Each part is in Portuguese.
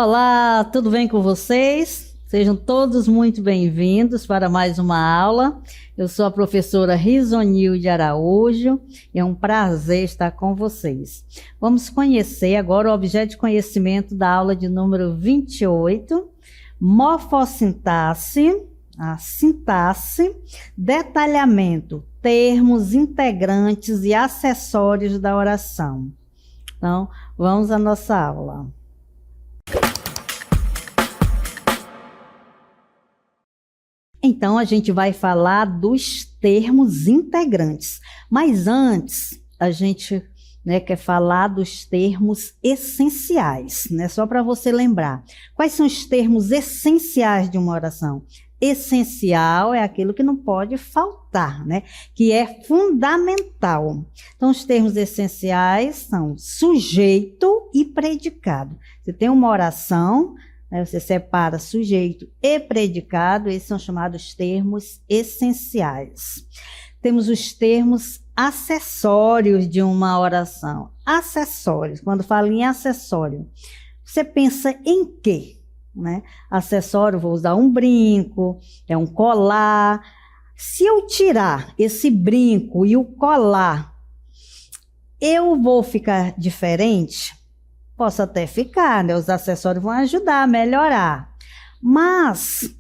Olá, tudo bem com vocês? Sejam todos muito bem-vindos para mais uma aula. Eu sou a professora Risonilde Araújo e é um prazer estar com vocês. Vamos conhecer agora o objeto de conhecimento da aula de número 28, morfossintaxe, a sintaxe, detalhamento, termos, integrantes e acessórios da oração. Então, vamos à nossa aula. Então, a gente vai falar dos termos integrantes. Mas antes, a gente quer falar dos termos essenciais, só para você lembrar. Quais são os termos essenciais de uma oração? Essencial é aquilo que não pode faltar, que é fundamental. Então, os termos essenciais são sujeito e predicado. Você tem uma oração, você separa sujeito e predicado, esses são chamados termos essenciais. Temos os termos acessórios de uma oração. Acessórios, quando falo em acessório, você pensa em quê? Acessório, vou usar um brinco, é um colar. Se eu tirar esse brinco e o colar, eu vou ficar diferente? Posso até ficar, os acessórios vão ajudar a melhorar. Mas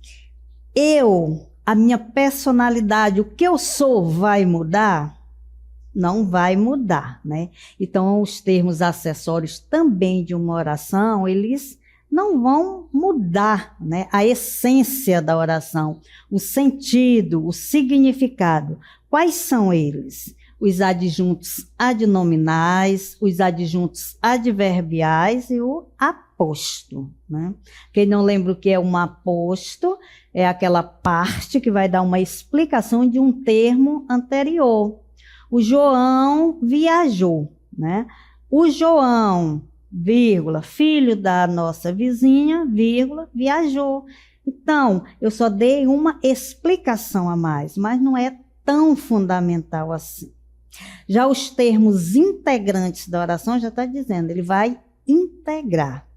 a minha personalidade, o que eu sou vai mudar? Não vai mudar, Então, os termos acessórios também de uma oração, eles não vão mudar, a essência da oração, o sentido, o significado. Quais são eles? Os adjuntos adnominais, os adjuntos adverbiais e o aposto. Quem não lembra o que é um aposto, é aquela parte que vai dar uma explicação de um termo anterior. O João viajou, O João, vírgula, filho da nossa vizinha, vírgula, viajou. Então, eu só dei uma explicação a mais, mas não é tão fundamental assim. Já os termos integrantes da oração, já está dizendo, ele vai integrar.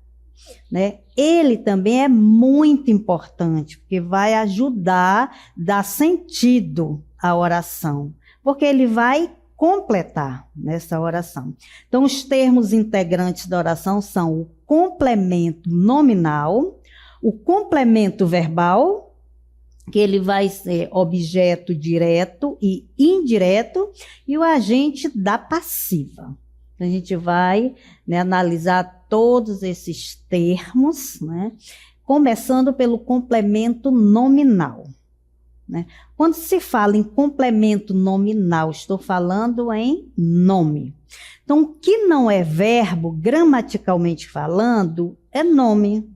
Ele também é muito importante, porque vai ajudar a dar sentido à oração, porque ele vai completar nessa oração. Então, os termos integrantes da oração são o complemento nominal, o complemento verbal, que ele vai ser objeto direto e indireto, e o agente da passiva. Então, a gente vai analisar todos esses termos, começando pelo complemento nominal. Quando se fala em complemento nominal, estou falando em nome. Então, o que não é verbo, gramaticalmente falando, é nome.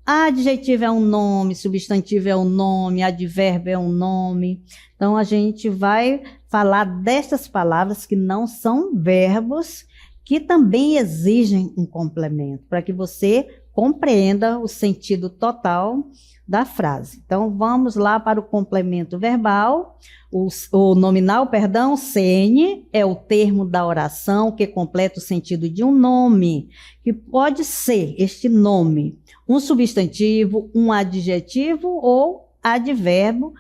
Adjetivo é um nome, substantivo é um nome, advérbio é um nome. Então, a gente vai falar destas palavras que não são verbos, que também exigem um complemento, para que você compreenda o sentido total da frase. Então, vamos lá para o complemento verbal. O nominal, perdão, CN, é o termo da oração que completa o sentido de um nome, que pode ser este nome um substantivo, um adjetivo ou advérbio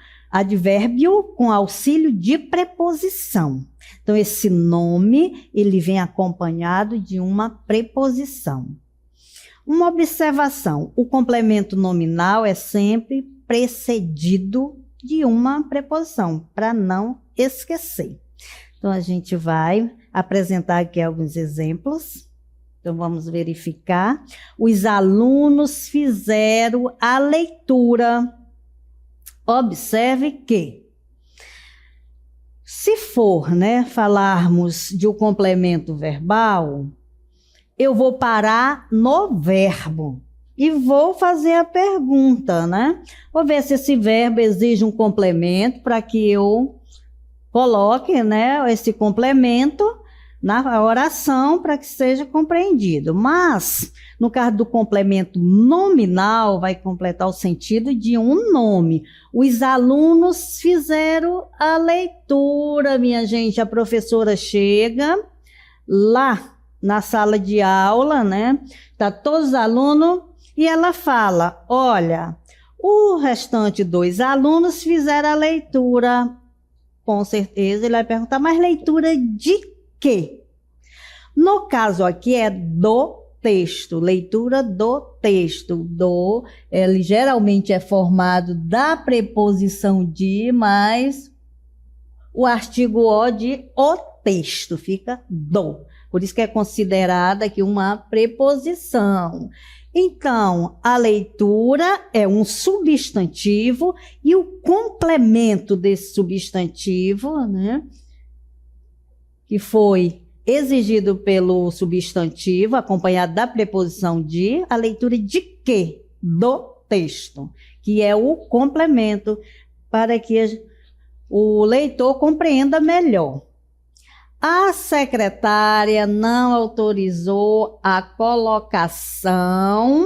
com auxílio de preposição. Então, esse nome, ele vem acompanhado de uma preposição. Uma observação, o complemento nominal é sempre precedido de uma preposição, para não esquecer. Então, a gente vai apresentar aqui alguns exemplos. Então, vamos verificar. Os alunos fizeram a leitura. Observe que, se for, falarmos de um complemento verbal, eu vou parar no verbo e vou fazer a pergunta, Vou ver se esse verbo exige um complemento para que eu coloque, esse complemento na oração para que seja compreendido. Mas, no caso do complemento nominal, vai completar o sentido de um nome. Os alunos fizeram a leitura, minha gente. A professora chega lá na sala de aula, tá todos os alunos E ela fala, olha, o restante 2 alunos fizeram a leitura. Com certeza ele vai perguntar, mas leitura de quê? No caso aqui é do texto, leitura do texto. Do, ele geralmente é formado da preposição de, mas o artigo o de o texto fica do. Por isso que é considerada aqui uma preposição. Então, a leitura é um substantivo e o complemento desse substantivo, né, que foi exigido pelo substantivo, acompanhado da preposição de, a leitura de quê? Do texto, que é o complemento para que o leitor compreenda melhor. A secretária não autorizou a colocação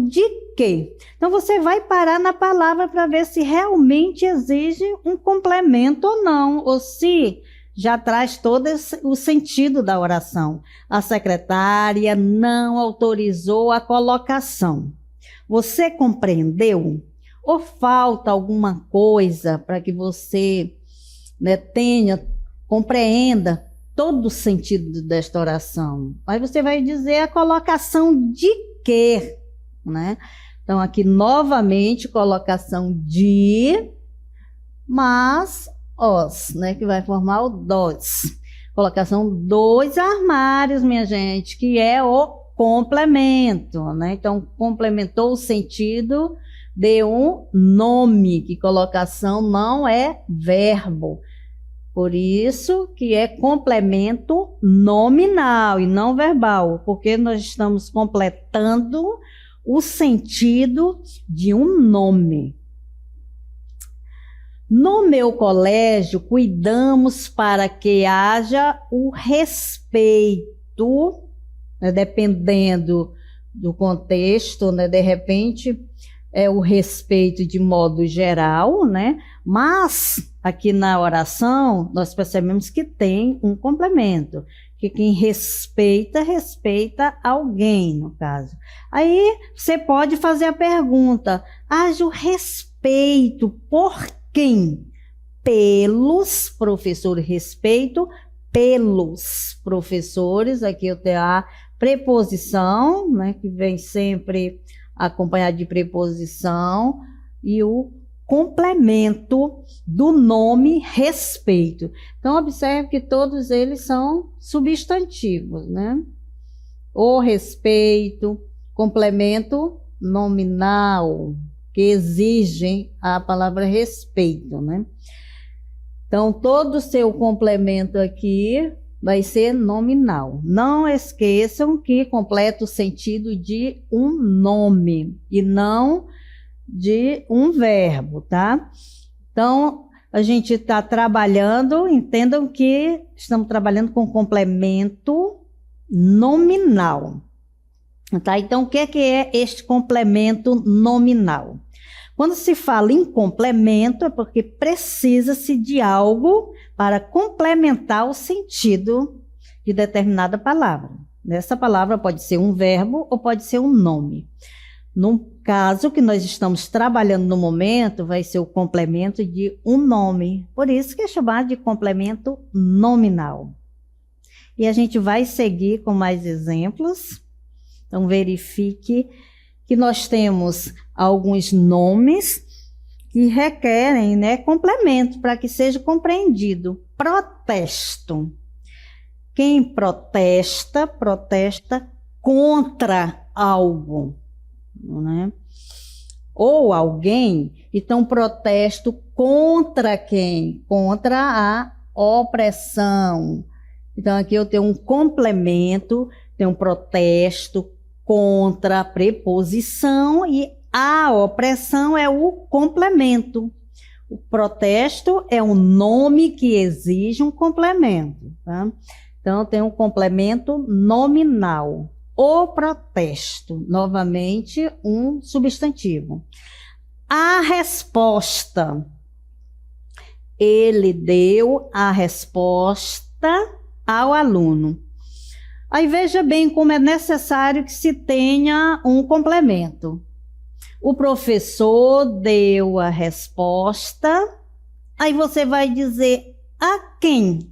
de quê? Então, você vai parar na palavra para ver se realmente exige um complemento ou não, ou se já traz todo o sentido da oração. A secretária não autorizou a colocação. Você compreendeu? Ou falta alguma coisa para que você, né, compreenda todo o sentido desta oração? Aí você vai dizer a colocação de quê, né? Então, aqui novamente, colocação de, mas os, né? Que vai formar o dos. Colocação dos armários, minha gente, que é o complemento, né? Então, complementou o sentido de um nome, que colocação não é verbo. Por isso que é complemento nominal e não verbal, porque nós estamos completando o sentido de um nome. No meu colégio, cuidamos para que haja o respeito, né, dependendo do contexto, né, de repente é o respeito de modo geral, né? Mas aqui na oração nós percebemos que tem um complemento, que quem respeita, respeita alguém, no caso. Aí você pode fazer a pergunta, haja o respeito por quem? Pelos professores, respeito pelos professores. Aqui eu tenho a preposição, né, que vem sempre acompanhado de preposição, e o complemento do nome respeito. Então, observe que todos eles são substantivos, né? O respeito, complemento nominal, que exigem a palavra respeito, né? Então, todo o seu complemento aqui vai ser nominal. Não esqueçam que completa o sentido de um nome e não de um verbo, tá? Então, a gente está trabalhando, entendam que estamos trabalhando com complemento nominal, tá? Então, o que é este complemento nominal? Quando se fala em complemento, é porque precisa-se de algo para complementar o sentido de determinada palavra. Essa palavra pode ser um verbo ou pode ser um nome. No caso que nós estamos trabalhando no momento, vai ser o complemento de um nome. Por isso que é chamado de complemento nominal. E a gente vai seguir com mais exemplos. Então, verifique que nós temos alguns nomes que requerem, né, complemento para que seja compreendido. Protesto. Quem protesta, protesta contra algo, né? Ou alguém. Então, protesto contra quem? Contra a opressão. Então, aqui eu tenho um complemento, tenho um protesto contra a preposição e a opressão é o complemento. O protesto é um nome que exige um complemento, tá? Então, tem um complemento nominal. O protesto, novamente, um substantivo. A resposta. Ele deu a resposta ao aluno. Aí veja bem como é necessário que se tenha um complemento. O professor deu a resposta, aí você vai dizer a quem?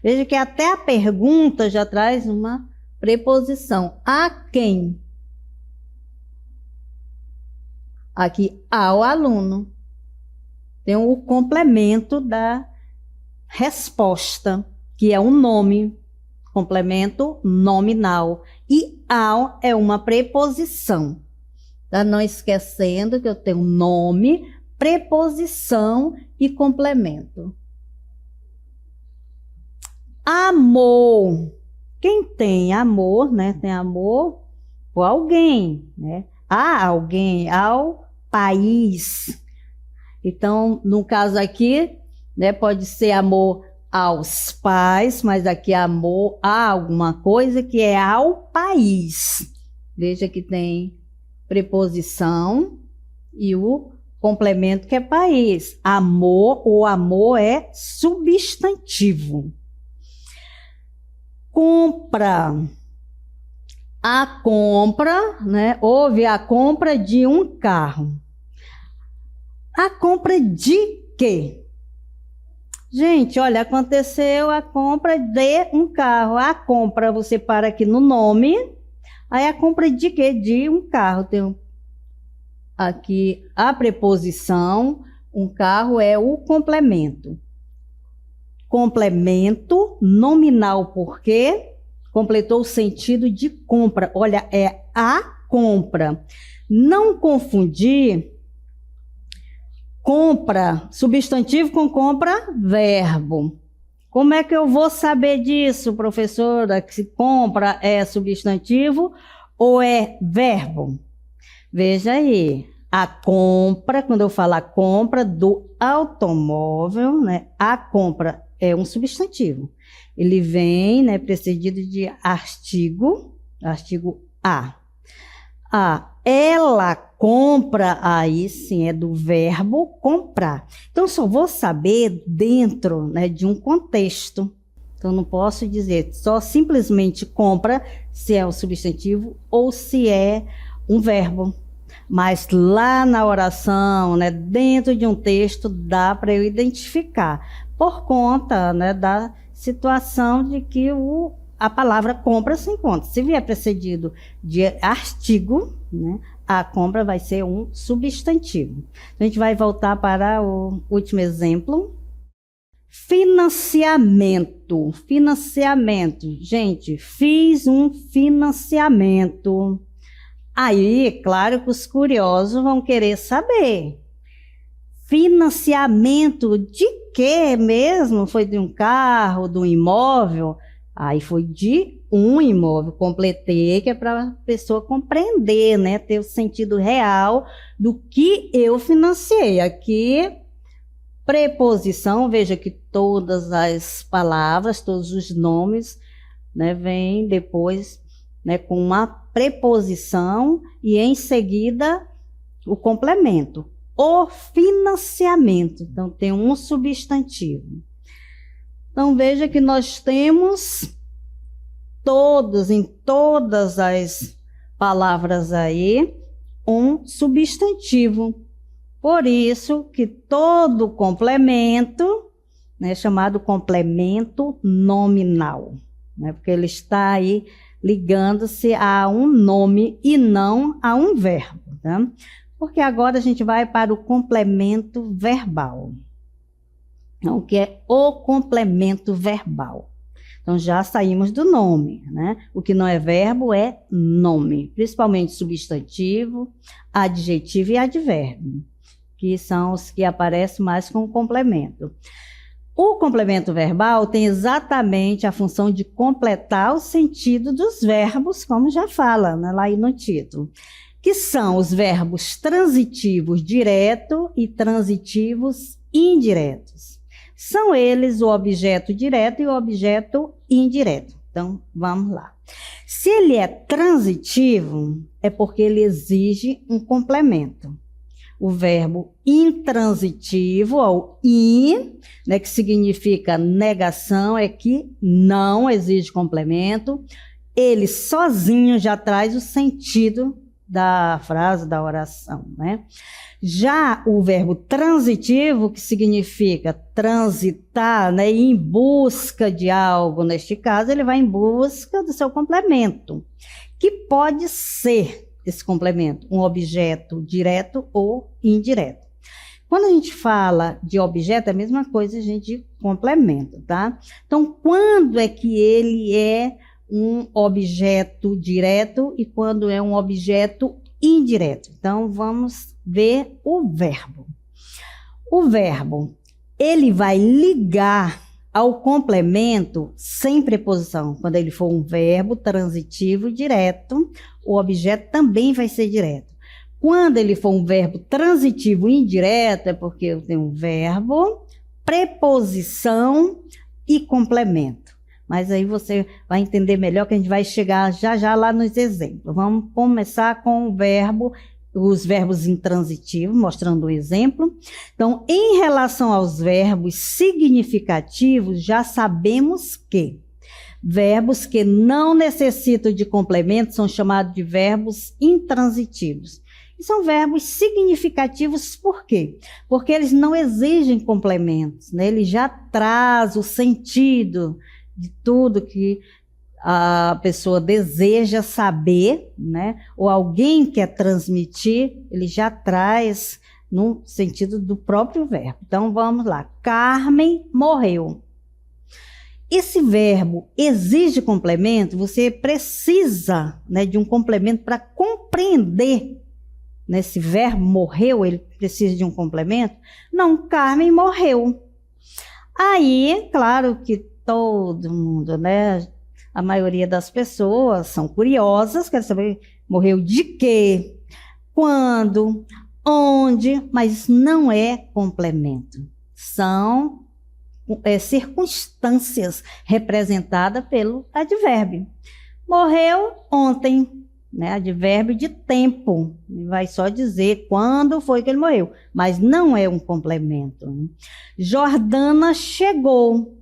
Veja que até a pergunta já traz uma preposição. A quem? Aqui, ao aluno. Tem o complemento da resposta, que é um nome, complemento nominal. E ao é uma preposição. Tá? Não esquecendo que eu tenho nome, preposição e complemento. Amor. Quem tem amor, né? Tem amor por alguém, né? A alguém, ao país. Então, no caso aqui, né, pode ser amor aos pais, mas aqui amor a alguma coisa que é ao país. Veja que tem preposição e o complemento que é país. Amor, o amor é substantivo. Compra. A compra, né? Houve a compra de um carro. A compra de quê? Gente, olha, aconteceu a compra de um carro. A compra, você para aqui no nome. Aí a compra de quê? De um carro. Tem aqui a preposição. Um carro é o complemento. Complemento nominal, porque completou o sentido de compra. Olha, é a compra. Não confundir compra, substantivo com compra, verbo. Como é que eu vou saber disso, professora? Que se compra é substantivo ou é verbo? Veja aí. A compra, quando eu falo a compra do automóvel, né? A compra é um substantivo. Ele vem, né, precedido de artigo a. Ela compra, aí sim é do verbo comprar. Então, só vou saber dentro, né, de um contexto. Então, não posso dizer só simplesmente compra se é um substantivo ou se é um verbo. Mas lá na oração, né, dentro de um texto, dá para eu identificar, por conta, né, da situação de que a palavra compra se encontra. Se vier precedido de artigo, né, a compra vai ser um substantivo. A gente vai voltar para o último exemplo. Financiamento. Financiamento. Gente, fiz um financiamento. Aí, claro que os curiosos vão querer saber. Financiamento de quê mesmo? Foi de um carro, de um imóvel? Aí foi de um imóvel. Completei, que é para a pessoa compreender, né? Ter o sentido real do que eu financiei. Aqui, preposição, veja que todas as palavras, todos os nomes, né, vêm depois, né, com uma preposição e em seguida o complemento. O financiamento. Então, tem um substantivo. Então, veja que nós temos em todas as palavras aí, um substantivo. Por isso que todo complemento, né, é chamado complemento nominal, né, porque ele está aí ligando-se a um nome e não a um verbo, tá? Porque agora a gente vai para o complemento verbal. Então, o que é o complemento verbal? Então, já saímos do nome, né? O que não é verbo é nome, principalmente substantivo, adjetivo e advérbio, que são os que aparecem mais com o complemento. O complemento verbal tem exatamente a função de completar o sentido dos verbos, como já fala, né, lá aí no título, que são os verbos transitivos direto e transitivos indiretos. São eles o objeto direto e o objeto indireto. Então, vamos lá. Se ele é transitivo, é porque ele exige um complemento. O verbo intransitivo, ou in, né, que significa negação, é que não exige complemento. ele sozinho já traz o sentido da frase, da oração, né? Já o verbo transitivo, que significa transitar, né, ir em busca de algo, neste caso, ele vai em busca do seu complemento, que pode ser esse complemento um objeto direto ou indireto. Quando a gente fala de objeto, é a mesma coisa, gente, de complemento, tá? Então, quando é que ele é um objeto direto e quando é um objeto indireto? Então, vamos ver o verbo. O verbo, ele vai ligar ao complemento sem preposição. Quando ele for um verbo transitivo direto, o objeto também vai ser direto. Quando ele for um verbo transitivo indireto, é porque eu tenho um verbo, preposição e complemento. Mas aí você vai entender melhor que a gente vai chegar já já lá nos exemplos. Vamos começar com o verbo, os verbos intransitivos, mostrando o exemplo. Então, em relação aos verbos significativos, já sabemos que verbos que não necessitam de complemento são chamados de verbos intransitivos. E são verbos significativos por quê? Porque eles não exigem complementos, né? Ele já traz o sentido de tudo que a pessoa deseja saber, né? Ou alguém quer transmitir, ele já traz no sentido do próprio verbo. Então, vamos lá. Carmen morreu. Esse verbo exige complemento, você precisa, né, de um complemento para compreender. Nesse verbo morreu, ele precisa de um complemento? Não, Carmen morreu. Aí, claro que todo mundo, né? A maioria das pessoas são curiosas, querem saber morreu de quê, quando, onde, mas não é complemento. São circunstâncias representadas pelo advérbio. Morreu ontem. Né, advérbio de tempo, vai só dizer quando foi que ele morreu, mas não é um complemento. Jordana chegou.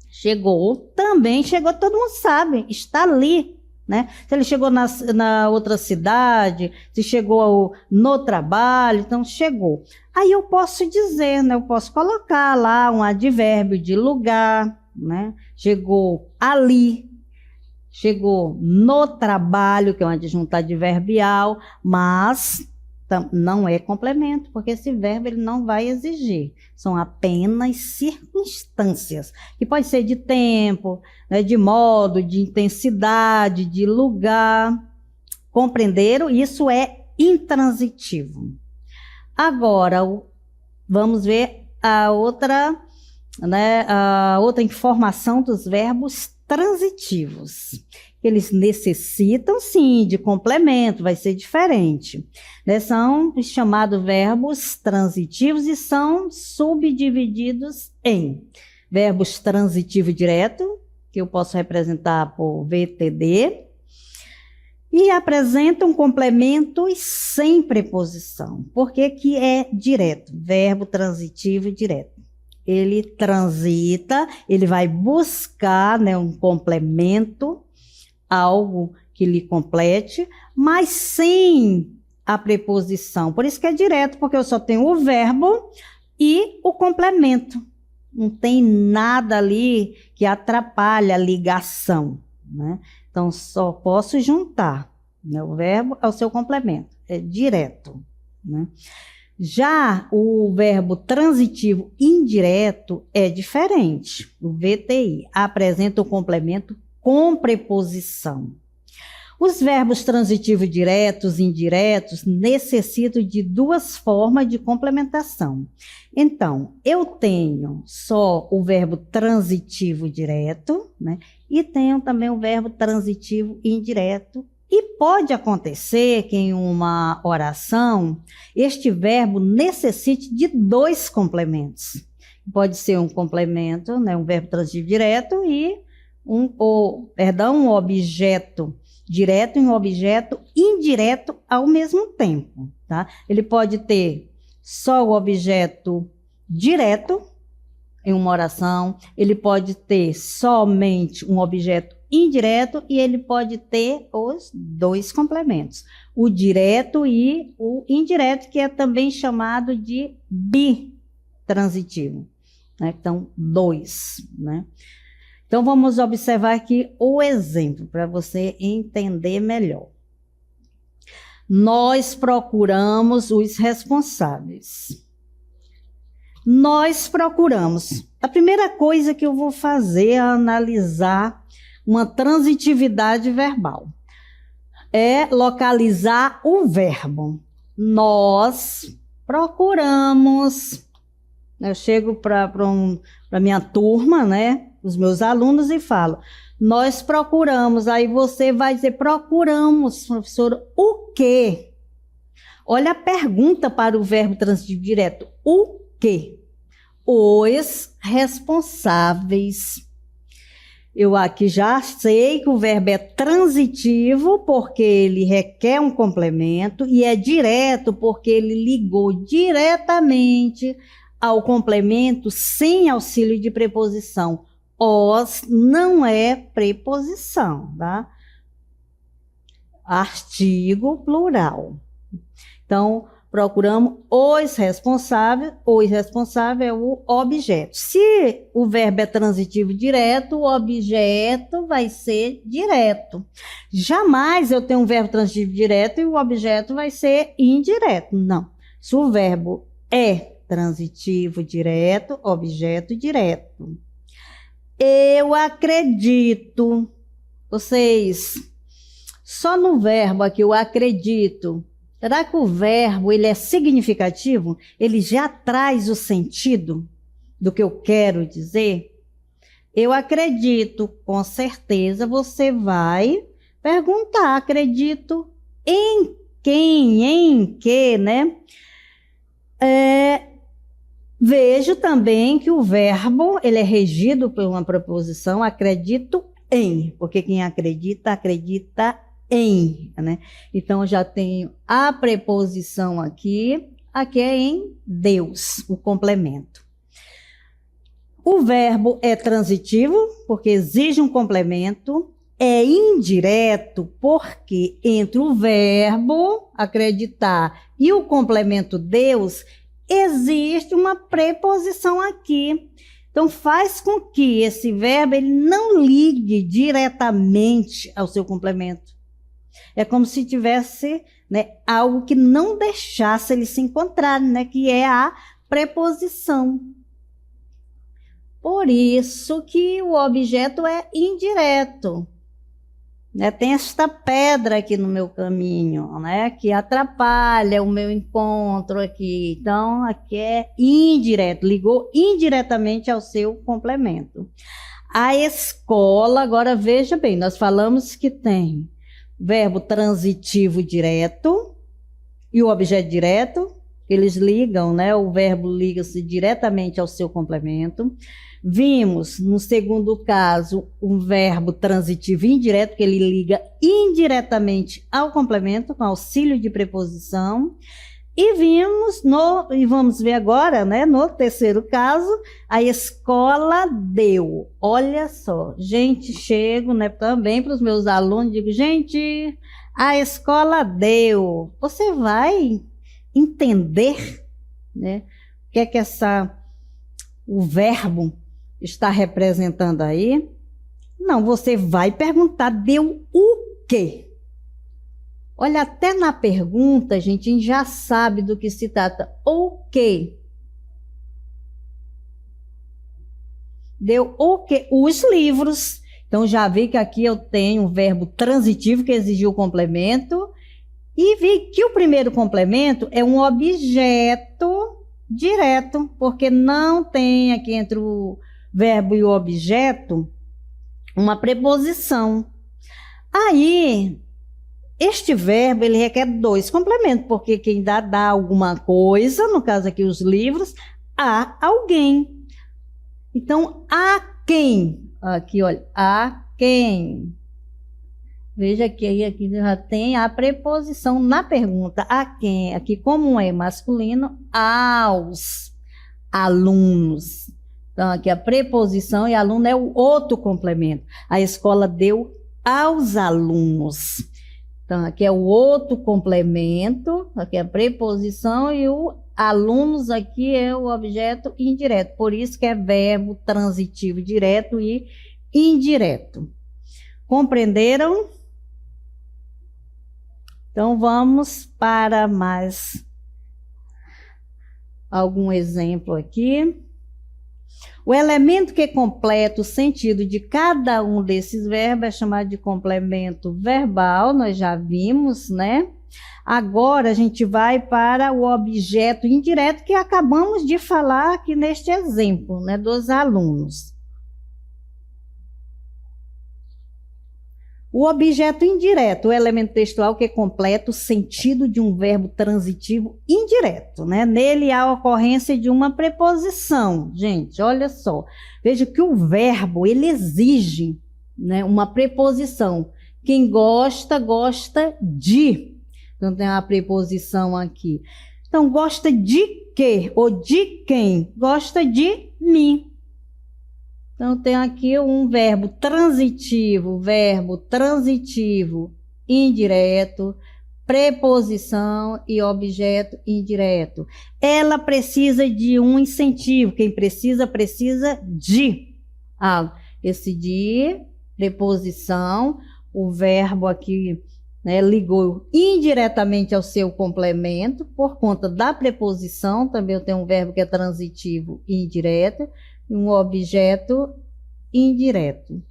Chegou, também chegou, todo mundo sabe, está ali, né? Se ele chegou na outra cidade, se chegou no trabalho, então chegou. Aí eu posso dizer, né? Eu posso colocar lá um advérbio de lugar, né? Chegou ali. Chegou no trabalho, que é um adjunto adverbial, mas não é complemento, porque esse verbo ele não vai exigir. São apenas circunstâncias, que pode ser de tempo, né, de modo, de intensidade, de lugar. Compreenderam? Isso é intransitivo. Agora, vamos ver a outra, né, a outra informação dos verbos transitivos. Eles necessitam, sim, de complemento, vai ser diferente. Né? São os chamados verbos transitivos e são subdivididos em verbos transitivo direto, que eu posso representar por VTD, e apresentam complementos sem preposição. Por que que é direto? Verbo transitivo direto. Ele transita, ele vai buscar, né, um complemento, algo que lhe complete, mas sem a preposição. Por isso que é direto, porque eu só tenho o verbo e o complemento. Não tem nada ali que atrapalhe a ligação, né? Então, só posso juntar, né, o verbo ao seu complemento. É direto, né? Já o verbo transitivo indireto é diferente. O VTI apresenta o complemento com preposição. Os verbos transitivos diretos e indiretos necessitam de duas formas de complementação. Então, eu tenho só o verbo transitivo direto, né? E tenho também o verbo transitivo indireto. E pode acontecer que em uma oração, este verbo necessite de dois complementos. Pode ser um complemento, né, um verbo transitivo direto e um objeto direto e um objeto indireto ao mesmo tempo, tá? Ele pode ter só o objeto direto em uma oração, ele pode ter somente um objeto indireto e ele pode ter os dois complementos, o direto e o indireto, que é também chamado de bitransitivo, né? Então, dois, né? Então, vamos observar aqui o exemplo para você entender melhor. Nós procuramos os responsáveis. Nós procuramos. A primeira coisa que eu vou fazer é analisar uma transitividade verbal. É localizar o verbo. Nós procuramos. Eu chego para a minha turma, né, os meus alunos, e falo, nós procuramos. Aí você vai dizer, procuramos, professora, o quê? Olha a pergunta para o verbo transitivo direto. O quê? Os responsáveis. Eu aqui já sei que o verbo é transitivo porque ele requer um complemento e é direto porque ele ligou diretamente ao complemento sem auxílio de preposição. Os não é preposição, tá? Artigo plural. Então, procuramos os responsáveis é o objeto. Se o verbo é transitivo direto, o objeto vai ser direto. Jamais eu tenho um verbo transitivo direto e o objeto vai ser indireto. Não. Se o verbo é transitivo direto, objeto direto. Eu acredito. Vocês, só no verbo aqui, eu acredito. Será que o verbo ele é significativo? Ele já traz o sentido do que eu quero dizer? Eu acredito, com certeza você vai perguntar, acredito em quem, em que, né? Vejo também que o verbo ele é regido por uma preposição, acredito em, porque quem acredita, acredita em, né? Então, eu já tenho a preposição aqui é em Deus, o complemento. O verbo é transitivo, porque exige um complemento, é indireto, porque entre o verbo acreditar e o complemento Deus, existe uma preposição aqui. Então, faz com que esse verbo ele não ligue diretamente ao seu complemento. É como se tivesse, né, algo que não deixasse eles se encontrarem, né, que é a preposição. Por isso que o objeto é indireto. Né? Tem esta pedra aqui no meu caminho, né, que atrapalha o meu encontro aqui. Então, aqui é indireto, ligou indiretamente ao seu complemento. A escola, agora veja bem, nós falamos que tem verbo transitivo direto e o objeto direto, eles ligam, né? O verbo liga-se diretamente ao seu complemento. Vimos, no segundo caso, um verbo transitivo indireto, que ele liga indiretamente ao complemento, com auxílio de preposição. E vamos ver agora, né, no terceiro caso, a escola deu. Olha só, gente, chego, né, também para os meus alunos, digo, gente, a escola deu. Você vai entender, né, o que é que o verbo está representando aí? Não, você vai perguntar, deu o quê? Olha, até na pergunta, a gente já sabe do que se trata. O quê? Deu o quê? Os livros. Então, já vi que aqui eu tenho um verbo transitivo que exigiu o complemento. E vi que o primeiro complemento é um objeto direto, porque não tem aqui entre o verbo e o objeto uma preposição. Aí, este verbo, ele requer dois complementos, porque quem dá alguma coisa, no caso aqui os livros, a alguém. Então, a quem? Aqui, olha, a quem? Veja que aqui já tem a preposição na pergunta, a quem? Aqui, como é masculino, aos alunos. Então, aqui a preposição e aluno é o outro complemento. A escola deu aos alunos. Então, aqui é o outro complemento, aqui é a preposição e o alunos aqui é o objeto indireto. Por isso que é verbo transitivo direto e indireto. Compreenderam? Então, vamos para mais algum exemplo aqui. O elemento que completa o sentido de cada um desses verbos é chamado de complemento verbal, nós já vimos, né? Agora a gente vai para o objeto indireto que acabamos de falar aqui neste exemplo, né, dos alunos. O objeto indireto, o elemento textual que completa o sentido de um verbo transitivo indireto, né? Nele há a ocorrência de uma preposição. Gente, olha só. Veja que o verbo, ele exige, né, uma preposição. Quem gosta, gosta de. Então, tem uma preposição aqui. Então, gosta de quê? Ou de quem? Gosta de mim. Então, tem aqui um verbo transitivo indireto, preposição e objeto indireto. Ela precisa de um incentivo. Quem precisa, precisa de. Esse de, preposição, o verbo aqui, né, ligou indiretamente ao seu complemento, por conta da preposição, também eu tenho um verbo que é transitivo e indireto, um objeto indireto.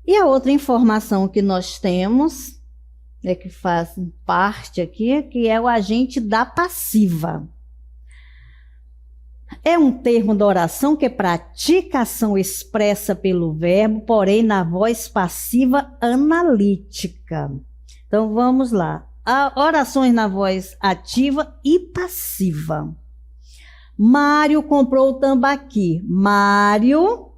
E a outra informação que nós temos, né, que faz parte aqui, que é o agente da passiva. É um termo da oração que pratica a ação expressa pelo verbo, porém na voz passiva analítica. Então vamos lá. Há orações na voz ativa e passiva. Mário comprou o tambaqui. Mário,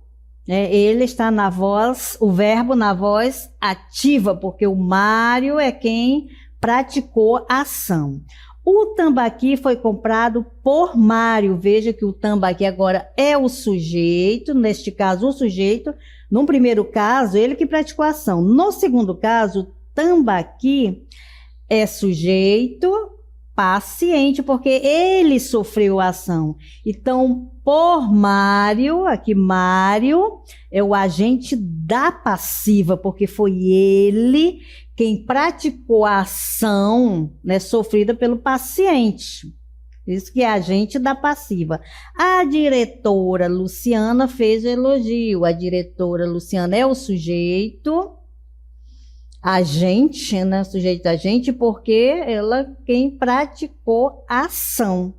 ele está na voz, o verbo na voz ativa, porque o Mário é quem praticou a ação. O tambaqui foi comprado por Mário. Veja que o tambaqui agora é o sujeito, neste caso o sujeito. No primeiro caso, ele que praticou a ação. No segundo caso, o tambaqui é sujeito paciente, porque ele sofreu a ação. Então, por Mário, aqui Mário é o agente da passiva, porque foi ele quem praticou a ação, né, sofrida pelo paciente. Isso que é agente da passiva. A diretora Luciana fez o elogio. A diretora Luciana é o sujeito agente, né? Sujeito agente, porque ela quem praticou a ação.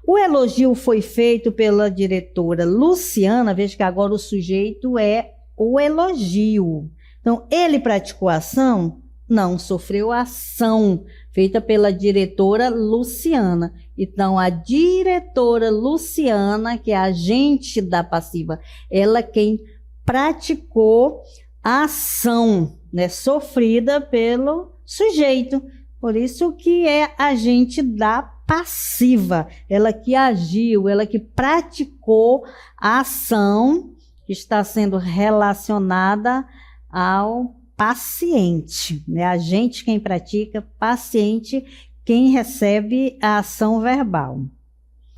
O elogio foi feito pela diretora Luciana. Veja que agora o sujeito é o elogio. Então, ele praticou a ação? Não, sofreu a ação feita pela diretora Luciana. Então, a diretora Luciana, que é agente da passiva, ela quem praticou a ação, né, sofrida pelo sujeito. Por isso que é agente da passiva. Ela que agiu, ela que praticou a ação que está sendo relacionada ao paciente, né? Agente quem pratica, paciente quem recebe a ação verbal.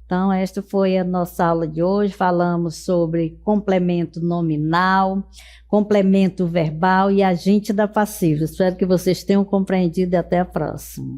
Então, esta foi a nossa aula de hoje. Falamos sobre complemento nominal, complemento verbal e agente da passiva. Espero que vocês tenham compreendido e até a próxima.